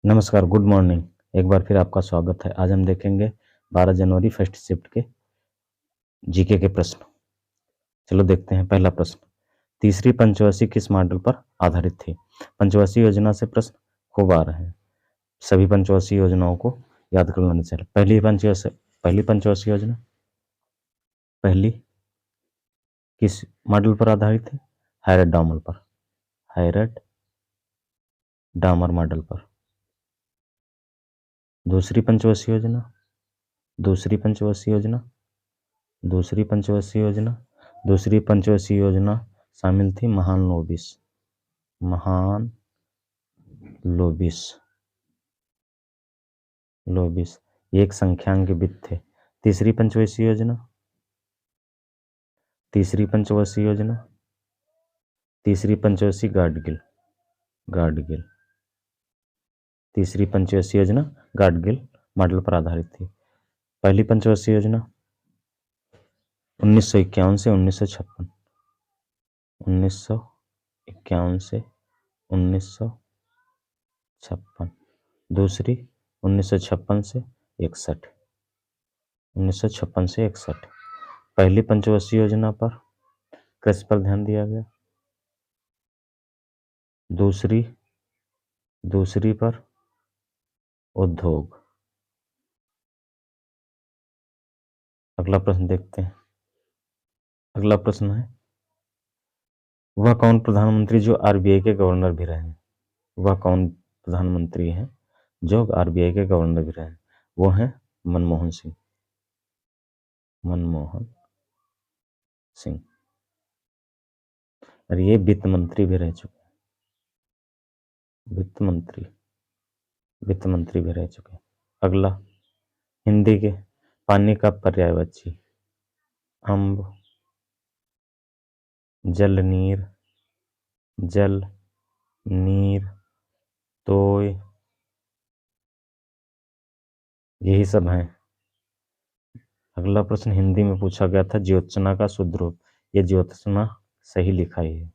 नमस्कार, good morning. एक बार फिर आपका स्वागत है। आज हम देखेंगे 12 जनवरी फर्स्ट शिफ्ट के जीके के प्रश्न। चलो देखते हैं। पहला प्रश्न, तीसरी पंचवर्षीय किस मॉडल पर आधारित थी? पंचवर्षीय योजना से प्रश्न खूब आ रहे हैं। सभी पंचवर्षीय योजनाओं को याद कर लेना चाहिए। पहली पंचवर्षीय योजना पहली किस मॉडल पर आधारित है? हैरड डामर मॉडल पर। दूसरी पंचवर्षीय योजना दूसरी पंचवर्षीय योजना शामिल थी महान लोबिस। ये एक संख्यांक वित्त थे। तीसरी पंचवर्षीय योजना गाडगिल मॉडल पर आधारित थी। पहली पंचवर्षीय योजना 1951 से 1956। 1951 से 1956। दूसरी 1956 से 61। पहली पंचवर्षीय योजना पर कृषि पर ध्यान दिया गया। दूसरी पर उद्योग। अगला प्रश्न देखते हैं। अगला प्रश्न है, वह कौन प्रधानमंत्री जो आरबीआई के गवर्नर भी रहे हैं? वह कौन प्रधानमंत्री हैं जो आरबीआई के गवर्नर भी रहे हैं? वो हैं मनमोहन सिंह। और ये वित्त मंत्री भी रह चुके हैं। वित्त मंत्री भी रह चुके हैं। अगला, हिंदी के पानी का पर्यायवाची। अम्ब, जल, नीर, तोय, यही सब हैं। अगला प्रश्न हिंदी में पूछा गया था, ज्योत्सना का शुद्ध रूप। ये ज्योत्सना सही लिखा ही है,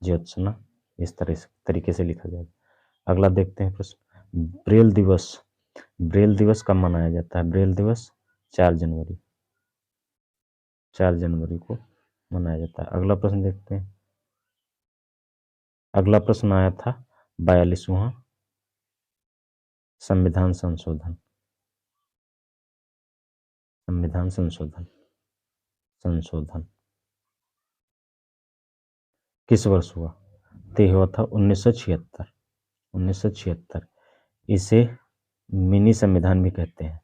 ज्योत्सना इस तरीके से लिखा जाएगा। अगला देखते हैं प्रश्न, ब्रेल दिवस कब मनाया जाता है? ब्रेल दिवस 4 जनवरी को मनाया जाता है। अगला प्रश्न देखते हैं। अगला प्रश्न आया था 42वां संविधान संशोधन किस वर्ष हुआ? तो हुआ था 1976। इसे मिनी संविधान भी कहते हैं।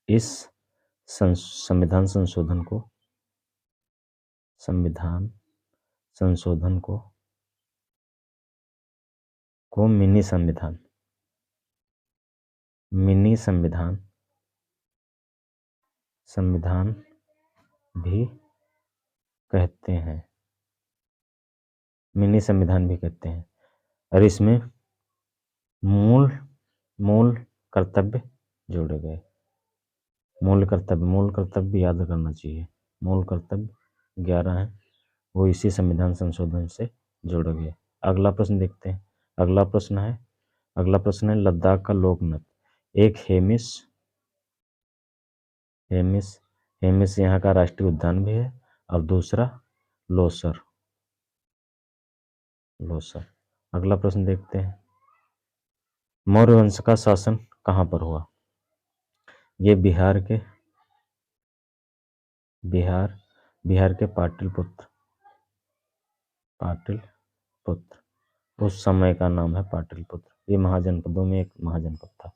इस संविधान संशोधन को मिनी संविधान भी कहते हैं। और इसमें मूल कर्तव्य जोड़े गए। मूल कर्तव्य याद करना चाहिए। मूल कर्तव्य 11 हैं, वो इसी संविधान संशोधन से जोड़े गए। अगला प्रश्न देखते हैं। अगला प्रश्न है लद्दाख का लोक नृत्य। एक हेमिस यहाँ का राष्ट्रीय उद्यान भी है, और दूसरा लोसर। अगला प्रश्न देखते हैं, मौर्य वंश का शासन कहाँ पर हुआ? ये बिहार के पाटलिपुत्र। उस समय का नाम है पाटलिपुत्र। ये महाजनपदों में एक महाजनपद था,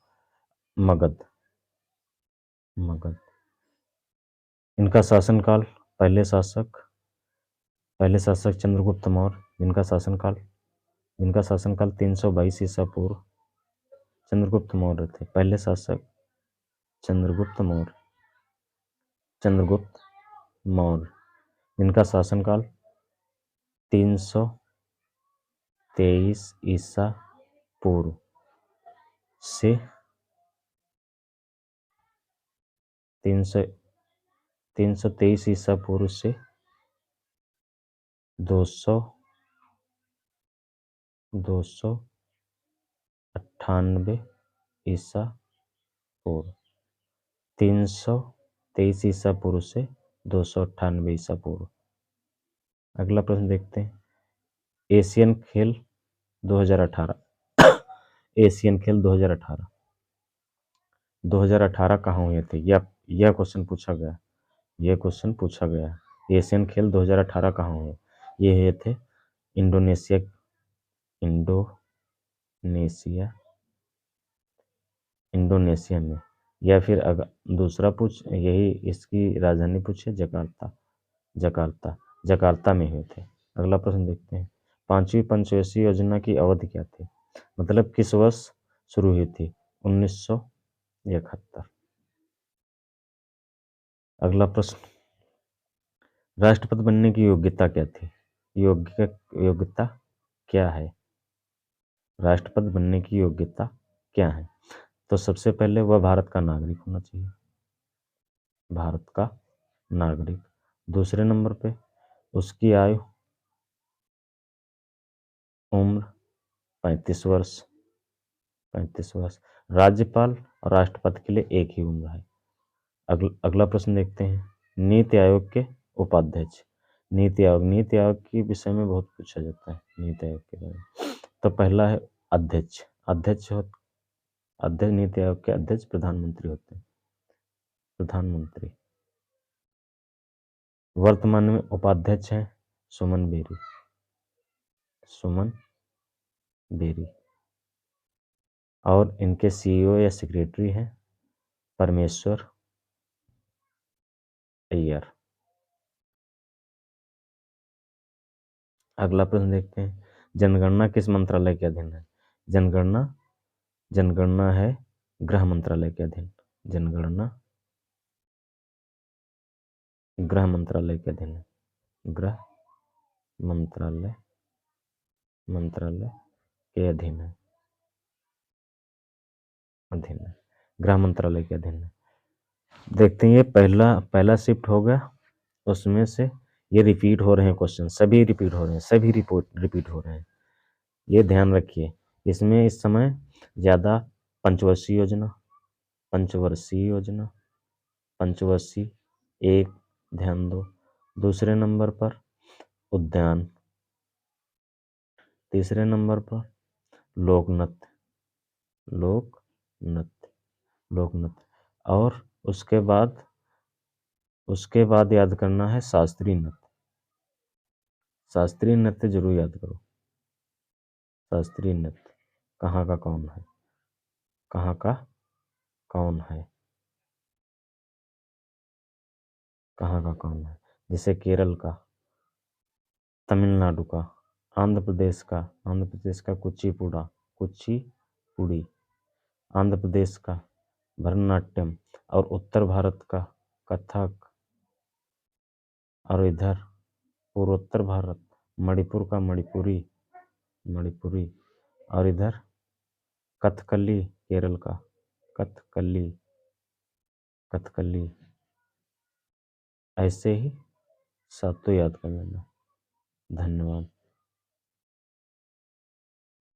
मगध। इनका शासनकाल, पहले शासक चंद्रगुप्त मौर्य, जिनका शासनकाल 322 ईसा पूर्व चंद्रगुप्त मौर्य थे। पहले शासक चंद्रगुप्त मौर्य, जिनका शासनकाल 323 ईसा पूर्व से 323 ईसा पूर्व से 298 ईसा पूर्व, 323 ईसा पूर्व से 298 ईसा पूर्व। अगला प्रश्न देखते हैं, एशियन खेल 2018 एशियन खेल 2018 कहाँ हुए थे? यह क्वेश्चन पूछा गया, एशियन खेल 2018 कहाँ हुए? ये हुए थे इंडोनेशिया में, या फिर दूसरा यही इसकी राजधानी पूछे, जकार्ता में हुए थे। अगला प्रश्न देखते हैं, पांचवी पंचवर्षीय योजना की अवधि क्या थी? मतलब किस वर्ष शुरू हुई थी? 1971। अगला प्रश्न, राष्ट्रपति बनने की योग्यता क्या थी? योग्यता क्या है? राष्ट्रपति बनने की योग्यता क्या है? तो सबसे पहले वह भारत का नागरिक होना चाहिए, भारत का नागरिक। दूसरे नंबर पे उसकी उम्र 35 वर्ष। राज्यपाल और राष्ट्रपति के लिए एक ही उम्र है। अगला प्रश्न देखते हैं, नीति आयोग के उपाध्यक्ष। नीति आयोग के विषय में बहुत पूछा जाता है, नीति आयोग के बारे में। तो पहला है अध्यक्ष। नीति आयोग के अध्यक्ष प्रधानमंत्री होते हैं, प्रधानमंत्री। वर्तमान में उपाध्यक्ष हैं सुमन बेरी, और इनके सीईओ या सेक्रेटरी हैं परमेश्वर अय्यर। अगला प्रश्न देखते हैं, जनगणना किस मंत्रालय के अधीन है? जनगणना है गृह मंत्रालय के अधीन। जनगणना गृह मंत्रालय के अधीन है, गृह मंत्रालय के अधीन है, गृह मंत्रालय के अधीन है। देखते हैं, ये पहला शिफ्ट हो गया, उसमें से ये रिपीट हो रहे हैं क्वेश्चन, सभी रिपीट हो रहे हैं। ये ध्यान रखिए, इसमें इस समय ज़्यादा पंचवर्षीय एक ध्यान दो। दूसरे नंबर पर उद्यान, तीसरे नंबर पर लोकनृत्य, और उसके बाद याद करना है शास्त्रीय नृत्य जरूर याद करो। शास्त्रीय नृत्य कहाँ का कौन है? जैसे केरल का, तमिलनाडु का, आंध्र प्रदेश का कुचिपुड़ी, आंध्र प्रदेश का भरतनाट्यम, और उत्तर भारत का कथक, और इधर पूर्वोत्तर भारत मणिपुर का मणिपुरी, और इधर कथकली, केरल का कथकली। ऐसे ही सातों याद कर लेना। धन्यवाद।